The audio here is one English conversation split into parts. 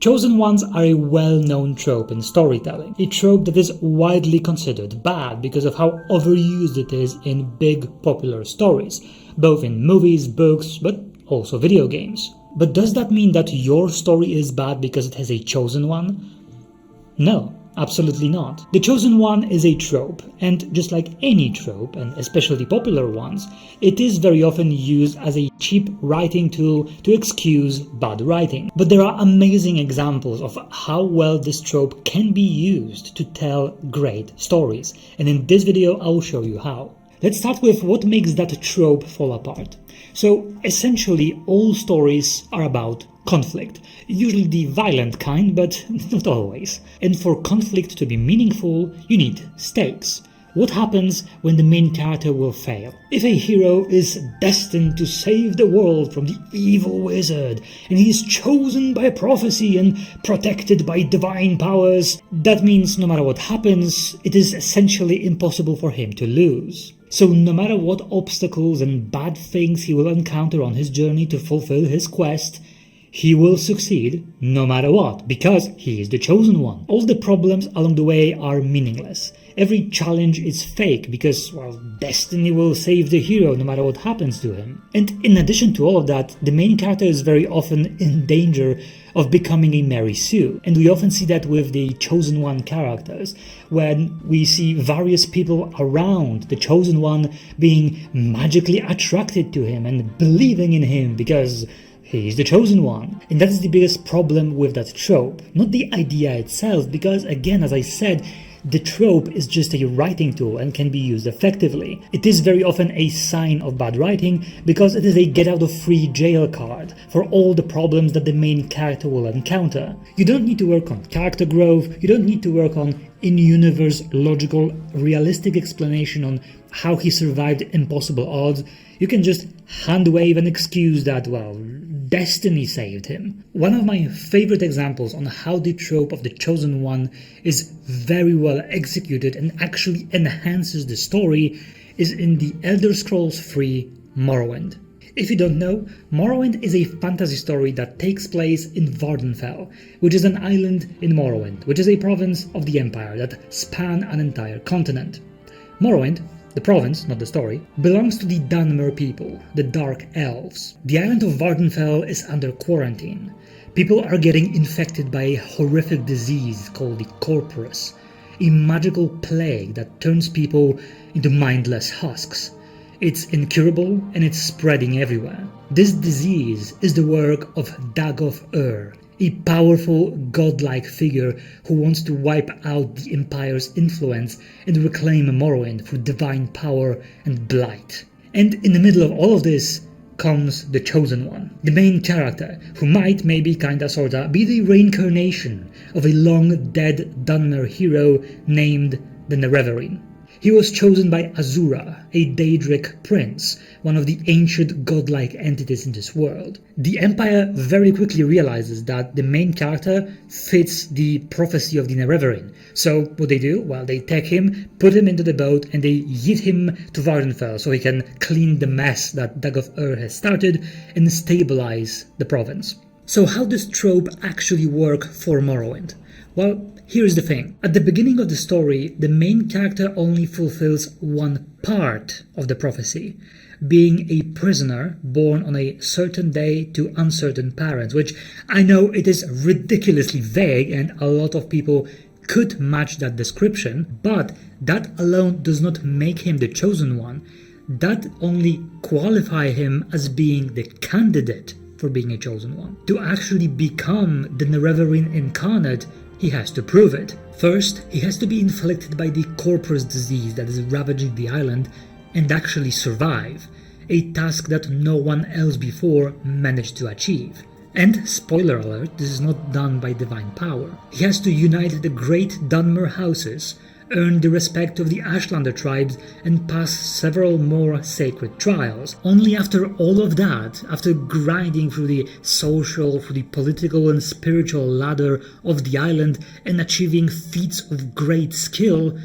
Chosen ones are a well-known trope in storytelling, a trope that is widely considered bad because of how overused it is in big popular stories, both in movies, books, but also video games. But does that mean that your story is bad because it has a chosen one? No, absolutely not. The chosen one is a trope, and just like any trope, and especially popular ones, it is very often used as a cheap writing tool to excuse bad writing. But there are amazing examples of how well this trope can be used to tell great stories, and in this video I will show you how. Let's start with what makes that trope fall apart. So essentially all stories are about conflict, usually the violent kind, but not always. And for conflict to be meaningful, you need stakes. What happens when the main character will fail? If a hero is destined to save the world from the evil wizard, and he is chosen by prophecy and protected by divine powers, that means no matter what happens, it is essentially impossible for him to lose. So no matter what obstacles and bad things he will encounter on his journey to fulfill his quest, he will succeed no matter what, because he is the chosen one. All the problems along the way are meaningless. Every challenge is fake because, well, destiny will save the hero no matter what happens to him. And in addition to all of that, the main character is very often in danger of becoming a Mary Sue. And we often see that with the Chosen One characters, when we see various people around the Chosen One being magically attracted to him and believing in him because he's the chosen one. And that is the biggest problem with that trope. Not the idea itself, because again, as I said, the trope is just a writing tool and can be used effectively. It is very often a sign of bad writing because it is a get-out-of-free-jail card for all the problems that the main character will encounter. You don't need to work on character growth, you don't need to work on in-universe, logical, realistic explanation on how he survived impossible odds. You can just hand-wave an excuse that, well, destiny saved him. One of my favorite examples on how the trope of the chosen one is very well executed and actually enhances the story is in the Elder Scrolls 3 Morrowind. If you don't know, Morrowind is a fantasy story that takes place in Vvardenfell, which is an island in Morrowind, which is a province of the Empire that span an entire continent. Morrowind, the province, not the story, belongs to the Dunmer people, the Dark Elves. The island of Vvardenfell is under quarantine. People are getting infected by a horrific disease called the Corporus, a magical plague that turns people into mindless husks. It's incurable and it's spreading everywhere. This disease is the work of Dagoth Ur, a powerful godlike figure who wants to wipe out the Empire's influence and reclaim Morrowind through divine power and blight. And in the middle of all of this comes the Chosen One, the main character, who might, maybe, kinda sorta, be the reincarnation of a long-dead Dunmer hero named the Nerevarine. He was chosen by Azura, a Daedric prince, one of the ancient godlike entities in this world. The Empire very quickly realizes that the main character fits the prophecy of the Nerevarine. So what they do? Well, they take him, put him into the boat, and they yeet him to Vvardenfell so he can clean the mess that Dagoth Ur has started and stabilize the province. So how does trope actually work for Morrowind? Well, here's the thing. At the beginning of the story, the main character only fulfills one part of the prophecy, being a prisoner born on a certain day to uncertain parents, which I know it is ridiculously vague and a lot of people could match that description, but that alone does not make him the chosen one. That only qualifies him as being the candidate for being a chosen one. To actually become the Nerevarine incarnate, he has to prove it. First, he has to be inflicted by the Corporus disease that is ravaging the island and actually survive, a task that no one else before managed to achieve. And, spoiler alert, this is not done by divine power. He has to unite the great Dunmer houses, earn the respect of the Ashlander tribes, and pass several more sacred trials. Only after all of that, after grinding through the social, through the political and spiritual ladder of the island and achieving feats of great skill,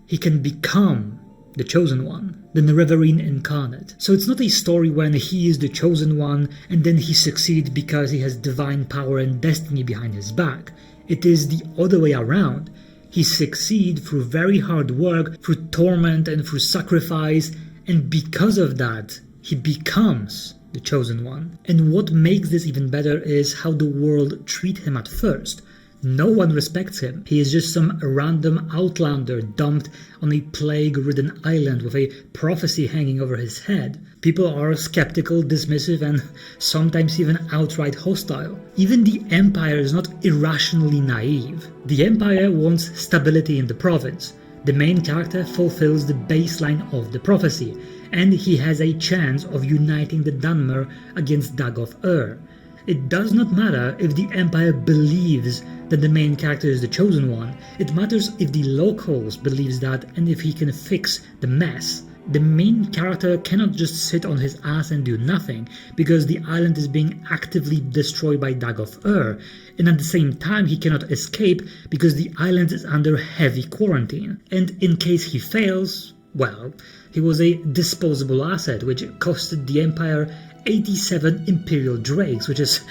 he can become the Chosen One, the Nerevarine incarnate. So it's not a story when he is the Chosen One and then he succeeds because he has divine power and destiny behind his back. It is the other way around. He succeeds through very hard work, through torment and through sacrifice, and because of that, he becomes the Chosen One. And what makes this even better is how the world treat him at first. No one respects him. He is just some random outlander dumped on a plague-ridden island with a prophecy hanging over his head. People are skeptical, dismissive, and sometimes even outright hostile. Even the Empire is not irrationally naive. The Empire wants stability in the province. The main character fulfills the baseline of the prophecy, and he has a chance of uniting the Dunmer against Dagoth-Ur. It does not matter if the Empire believes that the main character is the Chosen One. It matters if the locals believes that and if he can fix the mess. The main character cannot just sit on his ass and do nothing, because the island is being actively destroyed by Dagoth-Ur, and at the same time he cannot escape because the island is under heavy quarantine. And in case he fails, well, he was a disposable asset which costed the Empire 87 Imperial Drakes, which is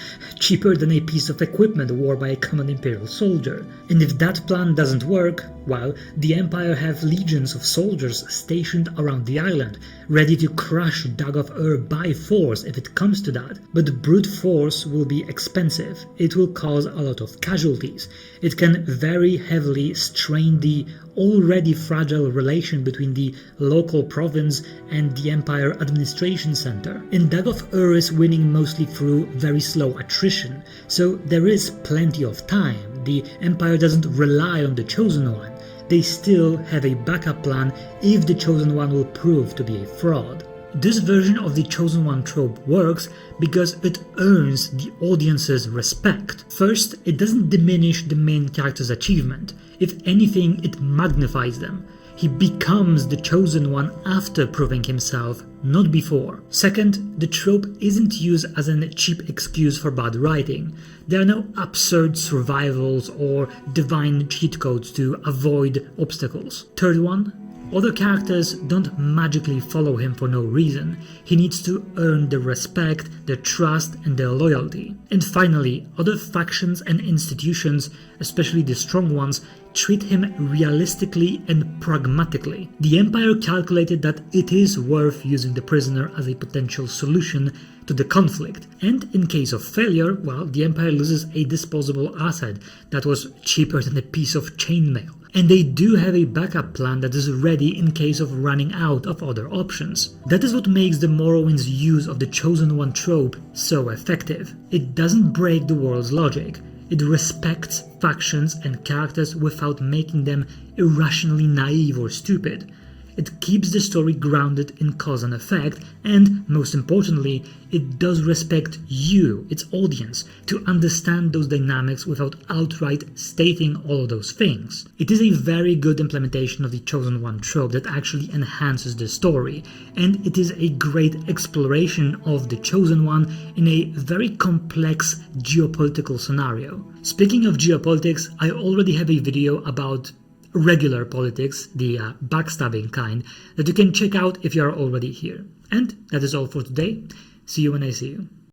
cheaper than a piece of equipment worn by a common Imperial soldier. And if that plan doesn't work, well, the Empire have legions of soldiers stationed around the island, ready to crush Dagoth-Ur by force if it comes to that. But brute force will be expensive. It will cause a lot of casualties. It can very heavily strain the already fragile relation between the local province and the Empire administration center. And Dagoth-Ur is winning mostly through very slow attrition, so there is plenty of time. The Empire doesn't rely on the Chosen One. They still have a backup plan if the Chosen One will prove to be a fraud. This version of the Chosen One trope works because it earns the audience's respect. First, it doesn't diminish the main character's achievement. If anything, it magnifies them. He becomes the Chosen One after proving himself, not before. Second, the trope isn't used as a cheap excuse for bad writing. There are no absurd survivals or divine cheat codes to avoid obstacles. Third one, other characters don't magically follow him for no reason. He needs to earn their respect, their trust, and their loyalty. And finally, other factions and institutions, especially the strong ones, treat him realistically and pragmatically. The Empire calculated that it is worth using the prisoner as a potential solution to the conflict, and in case of failure, well, the Empire loses a disposable asset that was cheaper than a piece of chainmail. And they do have a backup plan that is ready in case of running out of other options. That is what makes the Morrowind's use of the Chosen One trope so effective. It doesn't break the world's logic. It respects factions and characters without making them irrationally naive or stupid. It keeps the story grounded in cause and effect, and, most importantly, it does respect you, its audience, to understand those dynamics without outright stating all of those things. It is a very good implementation of the Chosen One trope that actually enhances the story, and it is a great exploration of the Chosen One in a very complex geopolitical scenario. Speaking of geopolitics, I already have a video about regular politics, the backstabbing kind, that you can check out if you are already here. And that is all for today. See you when I see you.